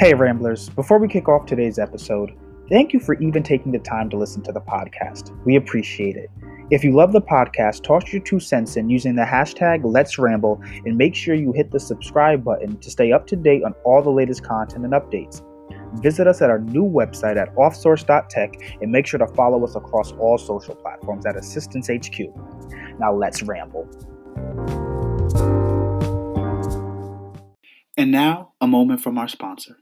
Hey, Ramblers, before we kick off today's episode, thank you for even taking the time to listen to the podcast. We appreciate it. If you love the podcast, toss your 2 cents in using the hashtag Let's Ramble and make sure you hit the subscribe button to stay up to date on all the latest content and updates. Visit us at our new website at offsource.tech and make sure to follow us across all social platforms at Assistance HQ. Now let's ramble. And now, a moment from our sponsor.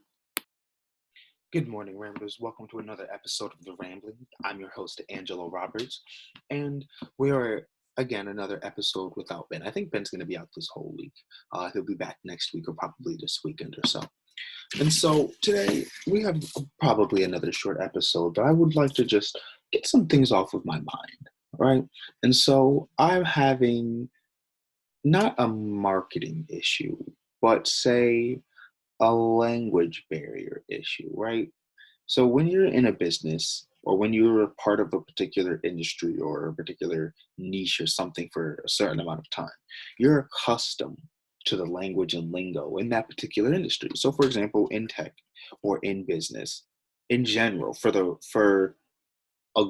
Good morning, Ramblers. Welcome to another episode of The Rambling. I'm your host, Angelo Roberts, and we are, again, another episode without Ben. I think Ben's going to be out this whole week. He'll be back next week or probably this weekend or so. And so today we have probably another short episode, but I would like to just get some things off of my mind, right? And so I'm having not a marketing issue, but say a language barrier issue, right? So when you're in a business or when you're a part of a particular industry or a particular niche or something for a certain amount of time, you're accustomed to the language and lingo in that particular industry. So for example, in tech or in business, in general, for a,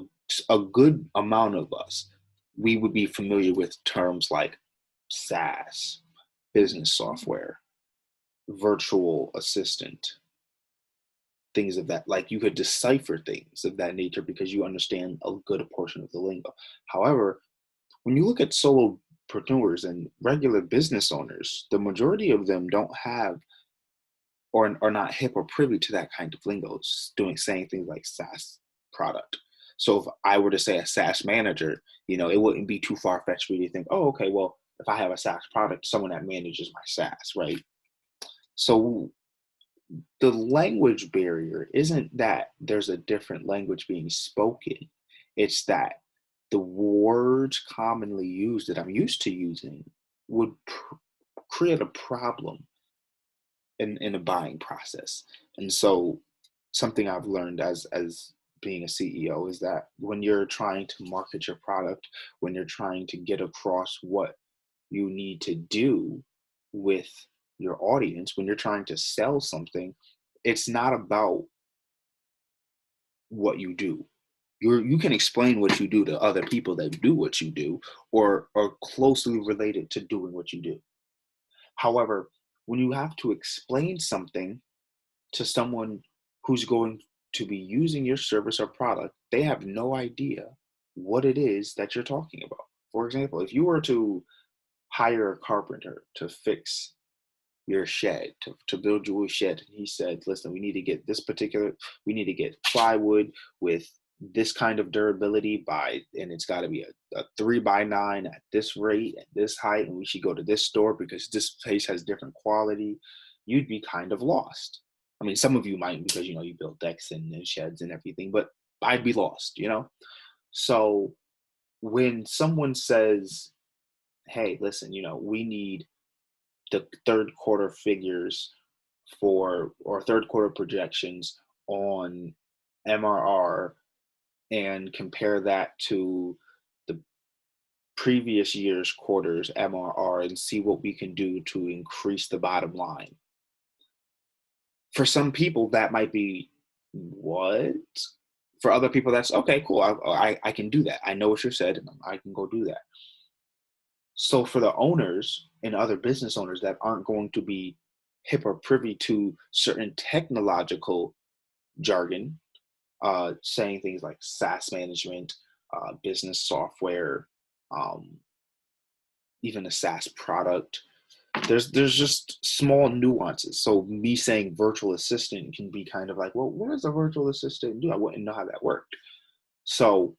a good amount of us, we would be familiar with terms like SaaS, business software, virtual assistant, things of that, like you could decipher things of that nature because you understand a good portion of the lingo. However, when you look at solopreneurs and regular business owners, the majority of them don't have or are not hip or privy to that kind of lingo, saying things like SaaS product. So if I were to say a SaaS manager, it wouldn't be too far fetched for me to think, oh, okay, well, if I have a SaaS product, someone that manages my SaaS, right? So the language barrier isn't that there's a different language being spoken. It's that the words commonly used that I'm used to using would create a problem in a buying process. And so something I've learned as being a CEO is that when you're trying to market your product, when you're trying to get across what you need to do with your audience, when you're trying to sell something, it's not about what you do. You can explain what you do to other people that do what you do or are closely related to doing what you do. However, when you have to explain something to someone who's going to be using your service or product, they have no idea what it is that you're talking about. For example, if you were to hire a carpenter to fix your shed, to build you a shed, and he said, listen, we need to get plywood with this kind of durability and it's got to be a 3x9 at this rate, at this height, and we should go to this store because this place has different quality, you'd be kind of lost. I mean, some of you might because, you build decks and sheds and everything, but I'd be lost. So when someone says, hey, listen, we need the third quarter figures or third quarter projections on MRR and compare that to the previous year's quarter's MRR and see what we can do to increase the bottom line. For some people, that might be what? For other people, that's okay, cool. I can do that. I know what you said, and I can go do that. So for the owners and other business owners that aren't going to be hip or privy to certain technological jargon, saying things like SaaS management, business software, even a SaaS product, there's just small nuances. So me saying virtual assistant can be kind of like, well, what does a virtual assistant do? I wouldn't know how that worked. So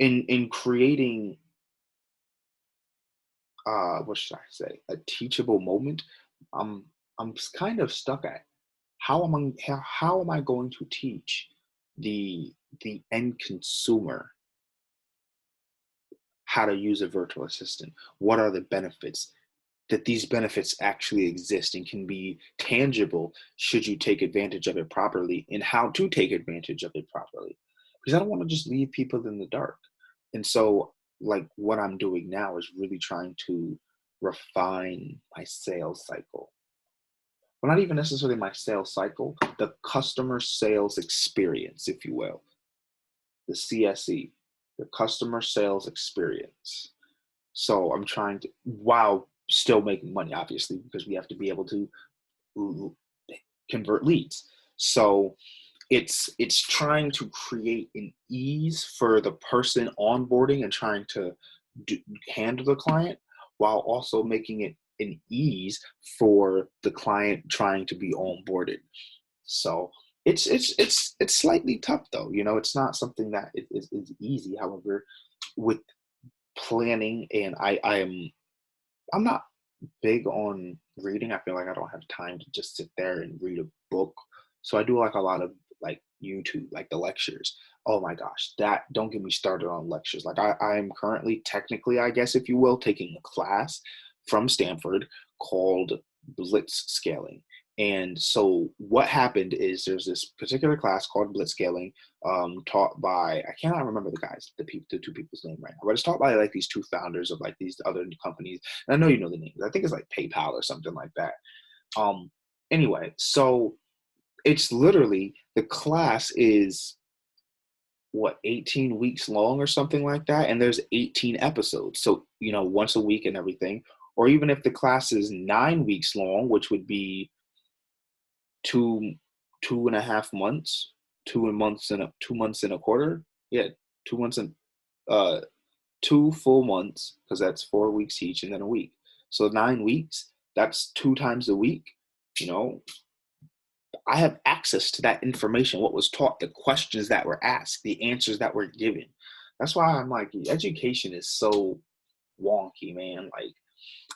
in creating what should I say, a teachable moment, I'm kind of stuck at how am I going to teach the end consumer how to use a virtual assistant? What are the benefits? That these benefits actually exist and can be tangible should you take advantage of it properly, and how to take advantage of it properly. Because I don't want to just leave people in the dark. And so, like, what I'm doing now is really trying to refine my sales cycle. well, not even necessarily my sales cycle, the customer sales experience, if you will, the CSE, the customer sales experience. So I'm trying to, while still making money, obviously, because we have to be able to convert leads. So it's trying to create an ease for the person onboarding and trying to handle the client, while also making it an ease for the client trying to be onboarded. So it's slightly tough though. It's not something that is easy. However, with planning, and I'm not big on reading. I feel like I don't have time to just sit there and read a book. So I do like a lot of like YouTube, like the lectures. Oh my gosh, that don't get me started on lectures. Like I'm currently technically, I guess, if you will, taking a class from Stanford called Blitz Scaling. And so what happened is there's this particular class called Blitzscaling, taught by, I cannot remember the two people's name right now, but it's taught by like these two founders of like these other companies. And I know you know the names. I think it's like PayPal or something like that. Anyway, so it's literally, the class is what, 18 weeks long or something like that, and there's 18 episodes, so once a week and everything. Or even if the class is 9 weeks long, which would be 2.5 months, 2 months and a quarter. Yeah, 2 months and 2 full months, because that's 4 weeks each and then a week. So 9 weeks, that's 2 times a week. I have access to that information, what was taught, the questions that were asked, the answers that were given. That's why I'm like, education is so wonky, man. Like,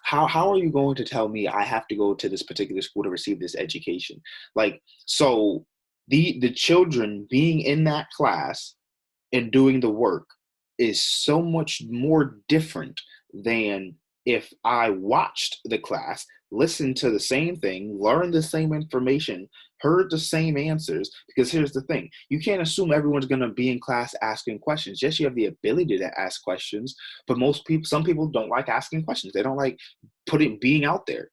how are you going to tell me I have to go to this particular school to receive this education? Like, so the children being in that class and doing the work is so much more different than if I watched the class, listened to the same thing, learned the same information, heard the same answers. Because here's the thing, you can't assume everyone's going to be in class asking questions. Yes, you have the ability to ask questions, but some people don't like asking questions. They don't like being out there,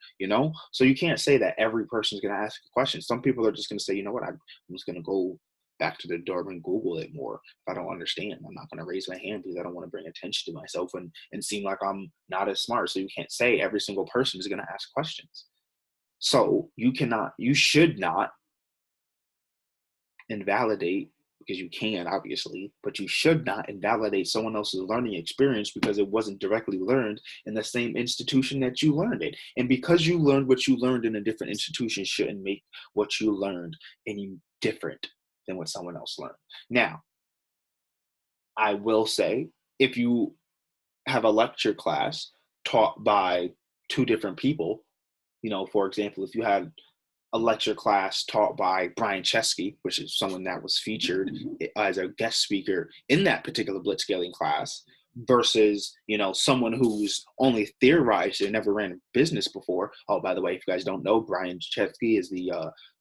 So you can't say that every person's going to ask a question. Some people are just going to say, you know what, I'm just going to go back to the dorm and Google it more. If I don't understand, I'm not going to raise my hand because I don't want to bring attention to myself and seem like I'm not as smart. So you can't say every single person is going to ask questions. So you should not invalidate, because you can, obviously, but you should not invalidate someone else's learning experience because it wasn't directly learned in the same institution that you learned it. And because you learned what you learned in a different institution shouldn't make what you learned any different than what someone else learned. Now, I will say, if you have a lecture class taught by two different people, for example, if you had a lecture class taught by Brian Chesky, which is someone that was featured as a guest speaker in that particular blitzscaling class, versus, someone who's only theorized and never ran a business before. Oh, by the way, if you guys don't know, Brian Chesky is the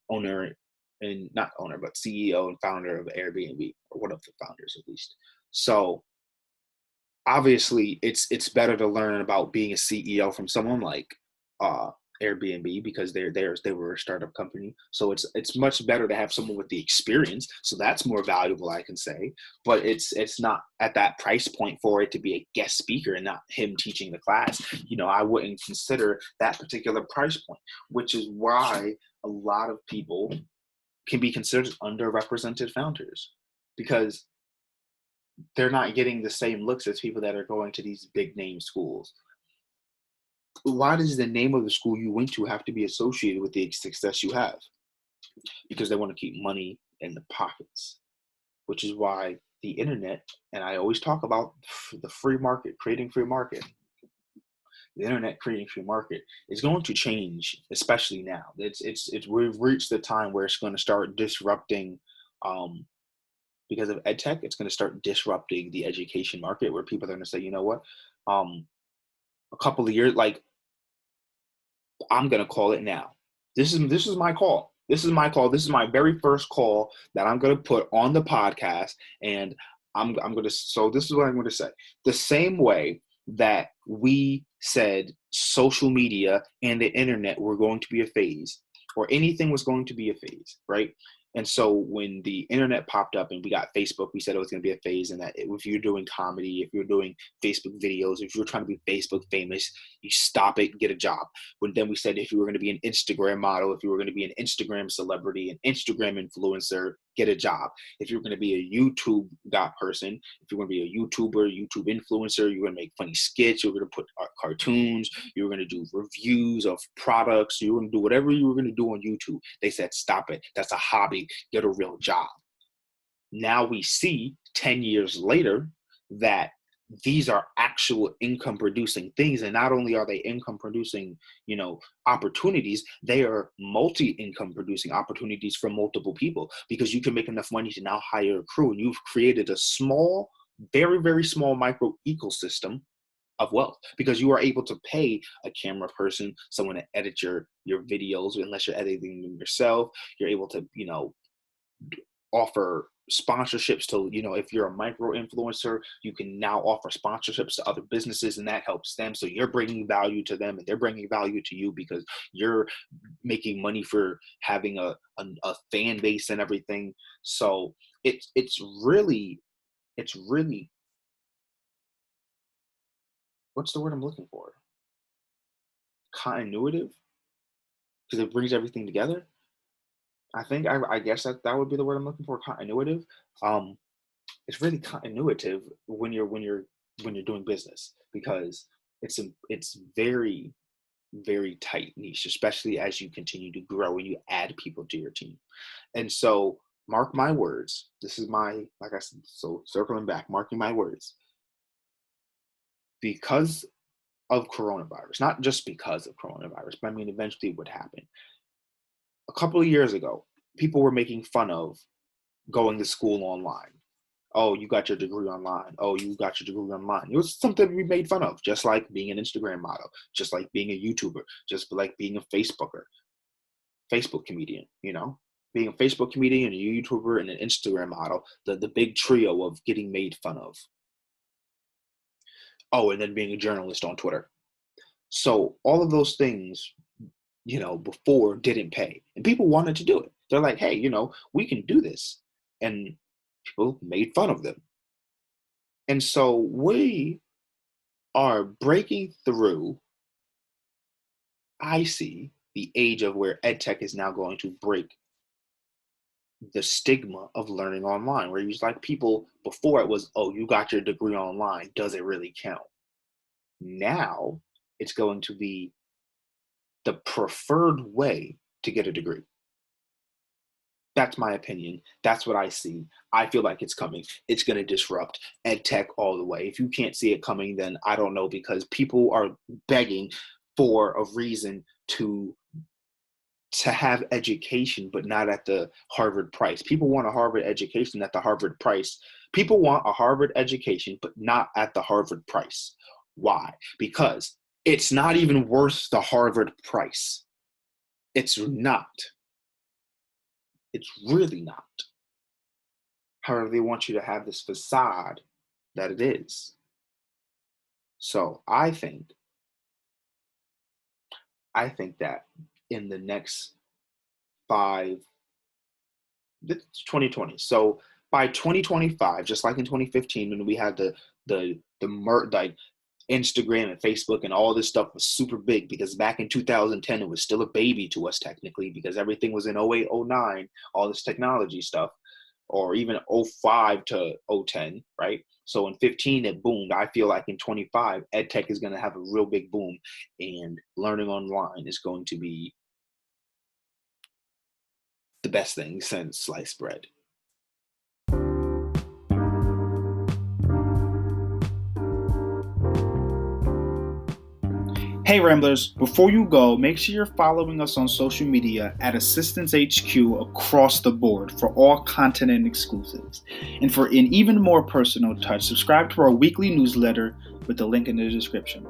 owner, and not owner, but CEO and founder of Airbnb, or one of the founders at least. So obviously it's better to learn about being a CEO from someone like Airbnb, because they were a startup company. So it's much better to have someone with the experience. So that's more valuable, I can say. But it's not at that price point for it to be a guest speaker and not him teaching the class. I wouldn't consider that particular price point, which is why a lot of people can be considered underrepresented founders, because they're not getting the same looks as people that are going to these big name schools. Why does the name of the school you went to have to be associated with the success you have? Because they want to keep money in the pockets, which is why the internet, and I always talk about the free market, creating free market. The internet creating free market is going to change, especially now. We've reached the time where it's going to start disrupting, because of EdTech, it's going to start disrupting the education market, where people are going to say, you know what, a couple of years, like, I'm going to call it now. This is my call. This is my call. This is my very first call that I'm going to put on the podcast. And I'm going to, so this is what I'm going to say. The same way that we said social media and the internet were going to be a phase, or anything was going to be a phase, right? And so when the internet popped up and we got Facebook, we said it was going to be a phase, and that if you're doing comedy, if you're doing Facebook videos, if you're trying to be Facebook famous, you stop it, get a job. Then we said if you were going to be an Instagram model, if you were going to be an Instagram celebrity, an Instagram influencer, get a job. If you're going to be a YouTube person, if you're going to be a YouTuber, YouTube influencer, you're going to make funny skits, you're going to put cartoons, you're going to do reviews of products, you're going to do whatever you were going to do on YouTube. They said, stop it. That's a hobby. Get a real job. Now we see 10 years later that these are actual income producing things. And not only are they income producing, opportunities, they are multi-income producing opportunities for multiple people, because you can make enough money to now hire a crew, and you've created a small, very, very small micro ecosystem of wealth, because you are able to pay a camera person, someone to edit your videos, unless you're editing them yourself. You're able to, offer sponsorships to, if you're a micro influencer, you can now offer sponsorships to other businesses, and that helps them. So you're bringing value to them, and they're bringing value to you, because you're making money for having a fan base and everything. So it's really, what's the word I'm looking for? Continuative, because it brings everything together. I guess that would be the word I'm looking for. Continuative. It's really continuative when you're doing business, because it's very, very tight niche, especially as you continue to grow and you add people to your team. And so, mark my words. This is like I said, so circling back, marking my words. Because of coronavirus, not just because of coronavirus, but I mean, eventually it would happen. A couple of years ago, people were making fun of going to school online. Oh, you got your degree online. Oh, you got your degree online. It was something we made fun of, just like being an Instagram model, just like being a YouTuber, just like being a Facebook comedian, being a Facebook comedian, a YouTuber, and an Instagram model, the big trio of getting made fun of. Oh, and then being a journalist on Twitter. So all of those things, before didn't pay, and people wanted to do it. They're like, hey, we can do this. And people made fun of them. And so we are breaking through, I see, the age of where EdTech is now going to break the stigma of learning online, where it's like people before it was, oh, you got your degree online, does it really count? Now it's going to be the preferred way to get a degree. That's my opinion. That's what I see. I feel like it's coming. It's going to disrupt EdTech all the way. If you can't see it coming, then I don't know, because people are begging for a reason to have education, but not at the Harvard price. People want a Harvard education at the Harvard price. People want a Harvard education, but not at the Harvard price. Why? Because it's not even worth the Harvard price. It's not. It's really not. However, they want you to have this facade that it is. So I think that in the next 2020. So by 2025, just like in 2015, when we had the like Instagram and Facebook and all this stuff was super big, because back in 2010, it was still a baby to us technically, because everything was in 08, 09, all this technology stuff, or even 05 to 010, right? So in 15, it boomed. I feel like in 25, EdTech is going to have a real big boom, and learning online is going to be the best thing since sliced bread. Hey Ramblers, before you go, make sure you're following us on social media at Assistance HQ across the board for all content and exclusives. And for an even more personal touch, subscribe to our weekly newsletter with the link in the description.